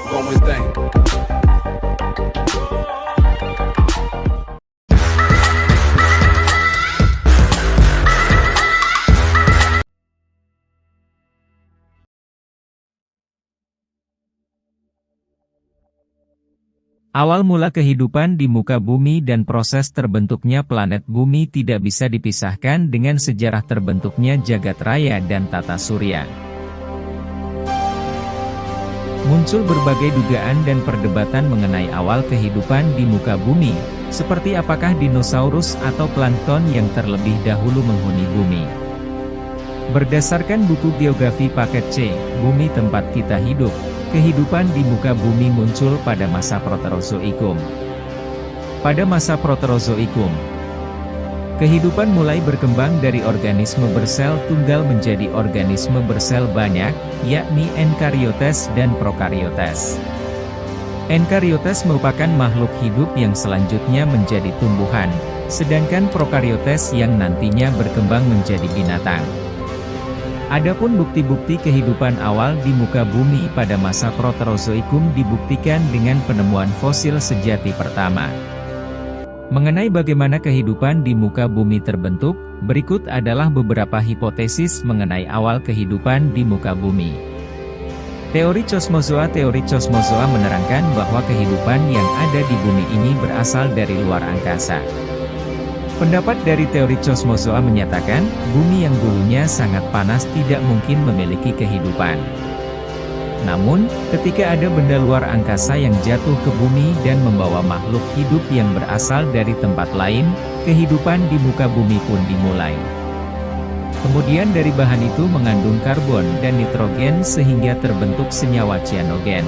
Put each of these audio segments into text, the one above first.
como tem. Awal mula kehidupan di muka bumi dan proses terbentuknya planet bumi tidak bisa dipisahkan dengan sejarah terbentuknya jagat raya dan tata surya. Muncul berbagai dugaan dan perdebatan mengenai awal kehidupan di muka bumi, seperti apakah dinosaurus atau plankton yang terlebih dahulu menghuni bumi. Berdasarkan buku geografi paket C, Bumi Tempat Kita Hidup, kehidupan di muka bumi muncul pada masa Proterozoikum. Pada masa Proterozoikum, kehidupan mulai berkembang dari organisme bersel tunggal menjadi organisme bersel banyak, yakni eukariotes dan prokariotes. Eukariotes merupakan makhluk hidup yang selanjutnya menjadi tumbuhan, sedangkan prokariotes yang nantinya berkembang menjadi binatang. Adapun bukti-bukti kehidupan awal di muka bumi pada masa Proterozoikum dibuktikan dengan penemuan fosil sejati pertama. Mengenai bagaimana kehidupan di muka bumi terbentuk, berikut adalah beberapa hipotesis mengenai awal kehidupan di muka bumi. Teori kosmozoa menerangkan bahwa kehidupan yang ada di bumi ini berasal dari luar angkasa. Pendapat dari teori kosmozoa menyatakan, bumi yang dulunya sangat panas tidak mungkin memiliki kehidupan. Namun, ketika ada benda luar angkasa yang jatuh ke bumi dan membawa makhluk hidup yang berasal dari tempat lain, kehidupan di muka bumi pun dimulai. Kemudian dari bahan itu mengandung karbon dan nitrogen sehingga terbentuk senyawa cyanogen.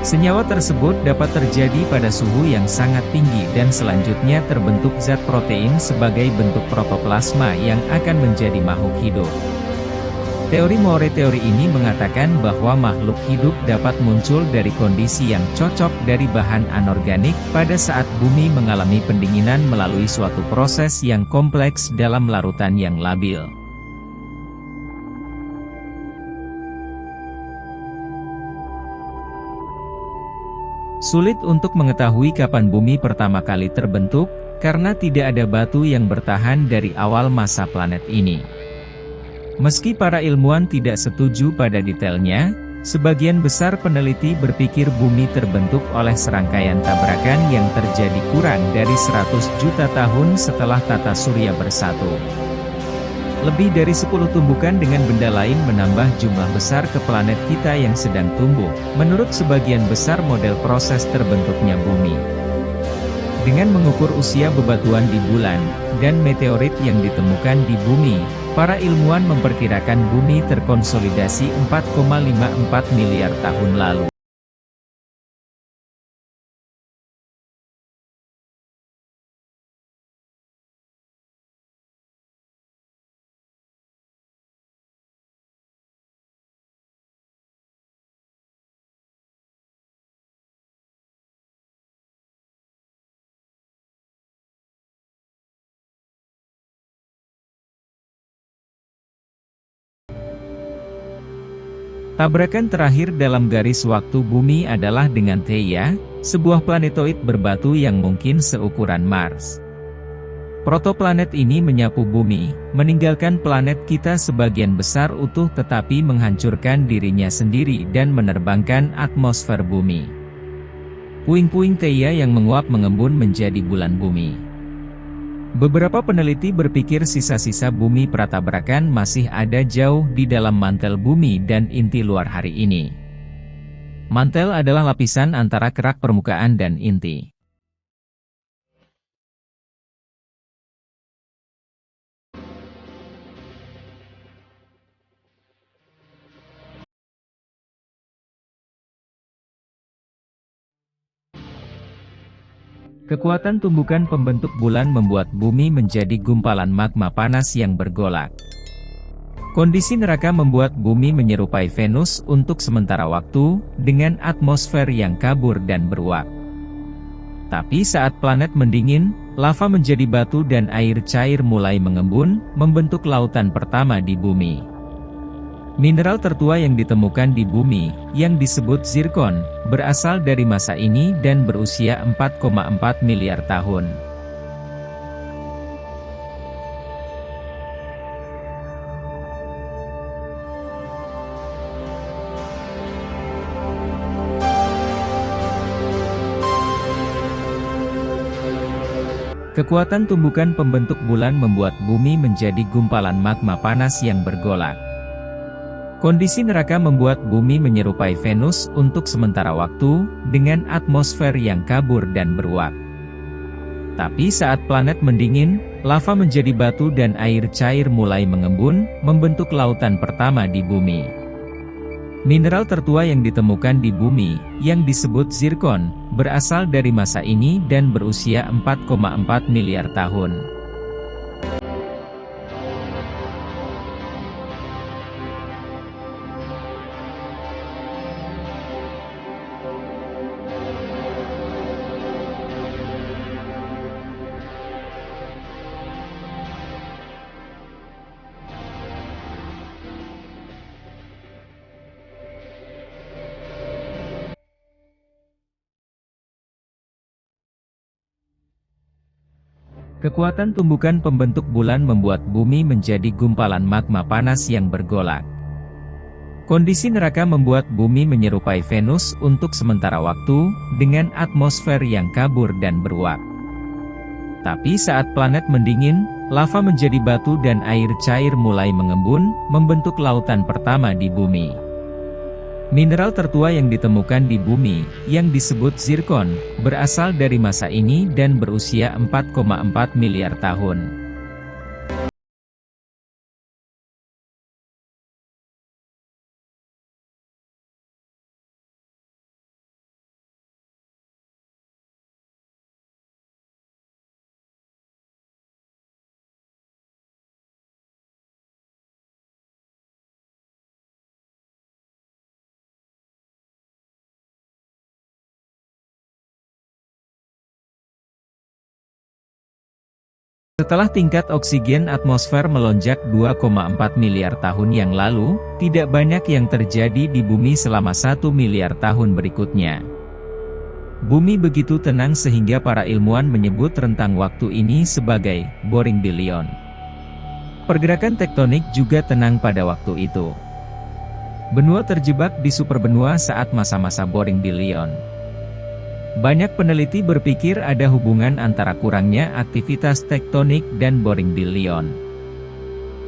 Senyawa tersebut dapat terjadi pada suhu yang sangat tinggi dan selanjutnya terbentuk zat protein sebagai bentuk protoplasma yang akan menjadi makhluk hidup. Teori Moore ini mengatakan bahwa makhluk hidup dapat muncul dari kondisi yang cocok dari bahan anorganik pada saat bumi mengalami pendinginan melalui suatu proses yang kompleks dalam larutan yang labil. Sulit untuk mengetahui kapan bumi pertama kali terbentuk, karena tidak ada batu yang bertahan dari awal masa planet ini. Meski para ilmuwan tidak setuju pada detailnya, sebagian besar peneliti berpikir bumi terbentuk oleh serangkaian tabrakan yang terjadi kurang dari 100 juta tahun setelah tata surya bersatu. Lebih dari 10 tumbukan dengan benda lain menambah jumlah besar ke planet kita yang sedang tumbuh, menurut sebagian besar model proses terbentuknya bumi. Dengan mengukur usia bebatuan di bulan, dan meteorit yang ditemukan di bumi, para ilmuwan memperkirakan bumi terkonsolidasi 4,54 miliar tahun lalu. Tabrakan terakhir dalam garis waktu bumi adalah dengan Theia, sebuah planetoid berbatu yang mungkin seukuran Mars. Protoplanet ini menyapu bumi, meninggalkan planet kita sebagian besar utuh tetapi menghancurkan dirinya sendiri dan menerbangkan atmosfer bumi. Puing-puing Theia yang menguap mengembun menjadi bulan bumi. Beberapa peneliti berpikir sisa-sisa bumi pratabrakan masih ada jauh di dalam mantel bumi dan inti luar hari ini. Mantel adalah lapisan antara kerak permukaan dan inti. Kekuatan tumbukan pembentuk bulan membuat bumi menjadi gumpalan magma panas yang bergolak. Kondisi neraka membuat bumi menyerupai Venus untuk sementara waktu, dengan atmosfer yang kabur dan beruap. Tapi saat planet mendingin, lava menjadi batu dan air cair mulai mengembun, membentuk lautan pertama di bumi. Mineral tertua yang ditemukan di bumi, yang disebut zirkon, berasal dari masa ini dan berusia 4,4 miliar tahun. Kekuatan tumbukan pembentuk bulan membuat bumi menjadi gumpalan magma panas yang bergolak. Kondisi neraka membuat bumi menyerupai Venus untuk sementara waktu, dengan atmosfer yang kabur dan beruap. Tapi saat planet mendingin, lava menjadi batu dan air cair mulai mengembun, membentuk lautan pertama di bumi. Mineral tertua yang ditemukan di bumi, yang disebut zirkon, berasal dari masa ini dan berusia 4,4 miliar tahun. Kekuatan tumbukan pembentuk bulan membuat bumi menjadi gumpalan magma panas yang bergolak. Kondisi neraka membuat bumi menyerupai Venus untuk sementara waktu, dengan atmosfer yang kabur dan beruap. Tapi saat planet mendingin, lava menjadi batu dan air cair mulai mengembun, membentuk lautan pertama di bumi. Mineral tertua yang ditemukan di bumi, yang disebut zirkon, berasal dari masa ini dan berusia 4,4 miliar tahun. Setelah tingkat oksigen atmosfer melonjak 2,4 miliar tahun yang lalu, tidak banyak yang terjadi di bumi selama 1 miliar tahun berikutnya. Bumi begitu tenang sehingga para ilmuwan menyebut rentang waktu ini sebagai boring billion. Pergerakan tektonik juga tenang pada waktu itu. Benua terjebak di superbenua saat masa-masa boring billion. Banyak peneliti berpikir ada hubungan antara kurangnya aktivitas tektonik dan boring billion.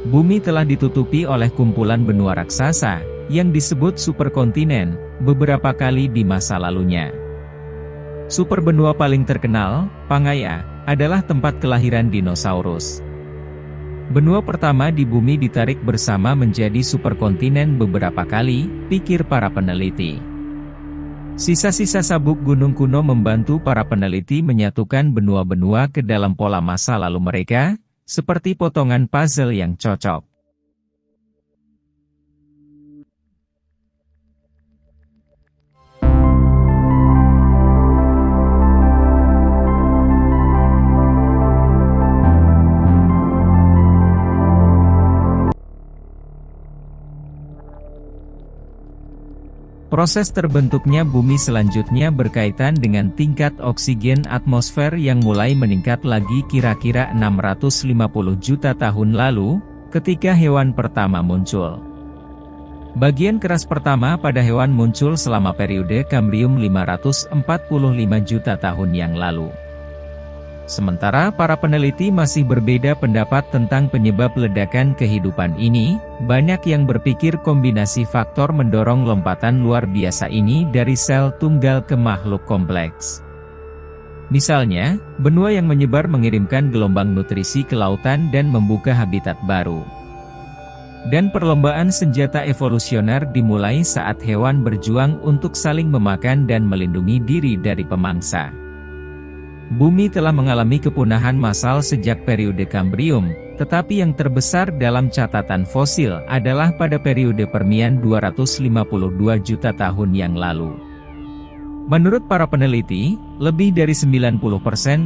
Bumi telah ditutupi oleh kumpulan benua raksasa, yang disebut superkontinen, beberapa kali di masa lalunya. Superbenua paling terkenal, Pangaea, adalah tempat kelahiran dinosaurus. Benua pertama di bumi ditarik bersama menjadi superkontinen beberapa kali, pikir para peneliti. Sisa-sisa sabuk gunung kuno membantu para peneliti menyatukan benua-benua ke dalam pola masa lalu mereka, seperti potongan puzzle yang cocok. Proses terbentuknya bumi selanjutnya berkaitan dengan tingkat oksigen atmosfer yang mulai meningkat lagi kira-kira 650 juta tahun lalu, ketika hewan pertama muncul. Bagian keras pertama pada hewan muncul selama periode Kambrium 545 juta tahun yang lalu. Sementara para peneliti masih berbeda pendapat tentang penyebab ledakan kehidupan ini, banyak yang berpikir kombinasi faktor mendorong lompatan luar biasa ini dari sel tunggal ke makhluk kompleks. Misalnya, benua yang menyebar mengirimkan gelombang nutrisi ke lautan dan membuka habitat baru. Dan perlombaan senjata evolusioner dimulai saat hewan berjuang untuk saling memakan dan melindungi diri dari pemangsa. Bumi telah mengalami kepunahan massal sejak periode Kambrium, tetapi yang terbesar dalam catatan fosil adalah pada periode Permian 252 juta tahun yang lalu. Menurut para peneliti, lebih dari 90%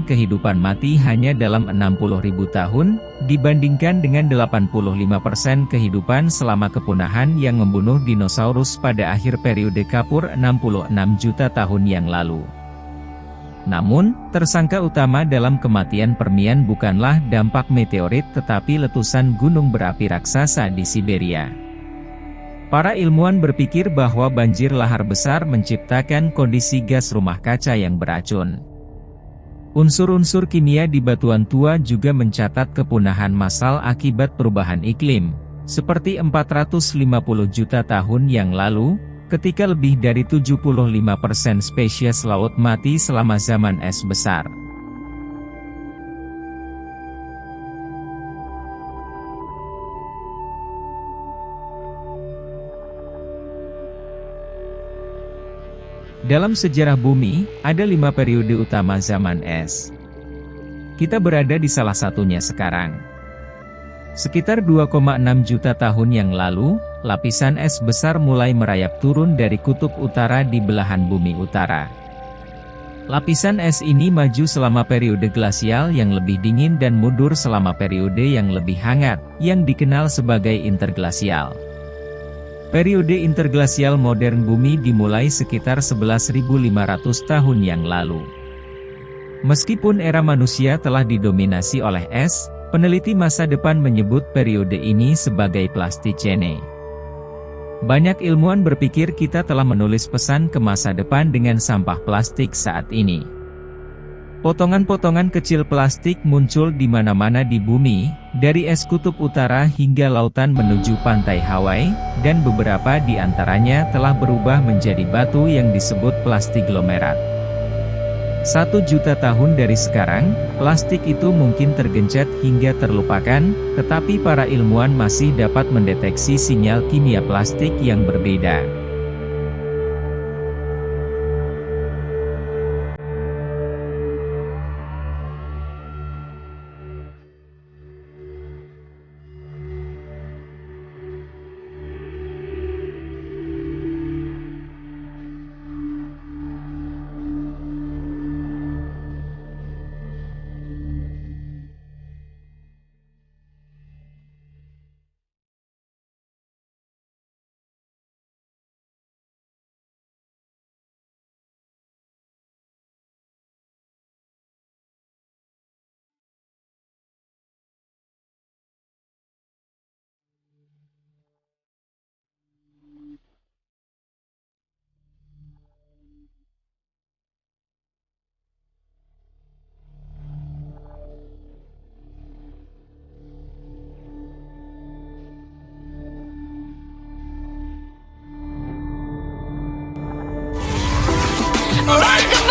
kehidupan mati hanya dalam 60.000 tahun, dibandingkan dengan 85% kehidupan selama kepunahan yang membunuh dinosaurus pada akhir periode Kapur 66 juta tahun yang lalu. Namun, tersangka utama dalam kematian Permian bukanlah dampak meteorit tetapi letusan gunung berapi raksasa di Siberia. Para ilmuwan berpikir bahwa banjir lahar besar menciptakan kondisi gas rumah kaca yang beracun. Unsur-unsur kimia di batuan tua juga mencatat kepunahan massal akibat perubahan iklim, seperti 450 juta tahun yang lalu, ketika lebih dari 75% spesies laut mati selama zaman es besar. Dalam sejarah bumi, ada 5 periode utama zaman es. Kita berada di salah satunya sekarang. Sekitar 2,6 juta tahun yang lalu, lapisan es besar mulai merayap turun dari kutub utara di belahan bumi utara. Lapisan es ini maju selama periode glasial yang lebih dingin dan mundur selama periode yang lebih hangat, yang dikenal sebagai interglasial. Periode interglasial modern bumi dimulai sekitar 11.500 tahun yang lalu. Meskipun era manusia telah didominasi oleh es, peneliti masa depan menyebut periode ini sebagai Plasticene. Banyak ilmuwan berpikir kita telah menulis pesan ke masa depan dengan sampah plastik saat ini. Potongan-potongan kecil plastik muncul di mana-mana di bumi, dari es kutub utara hingga lautan menuju pantai Hawaii, dan beberapa di antaranya telah berubah menjadi batu yang disebut plastiglomerat. 1 juta tahun dari sekarang, plastik itu mungkin tergencet hingga terlupakan, tetapi para ilmuwan masih dapat mendeteksi sinyal kimia plastik yang berbeda. Like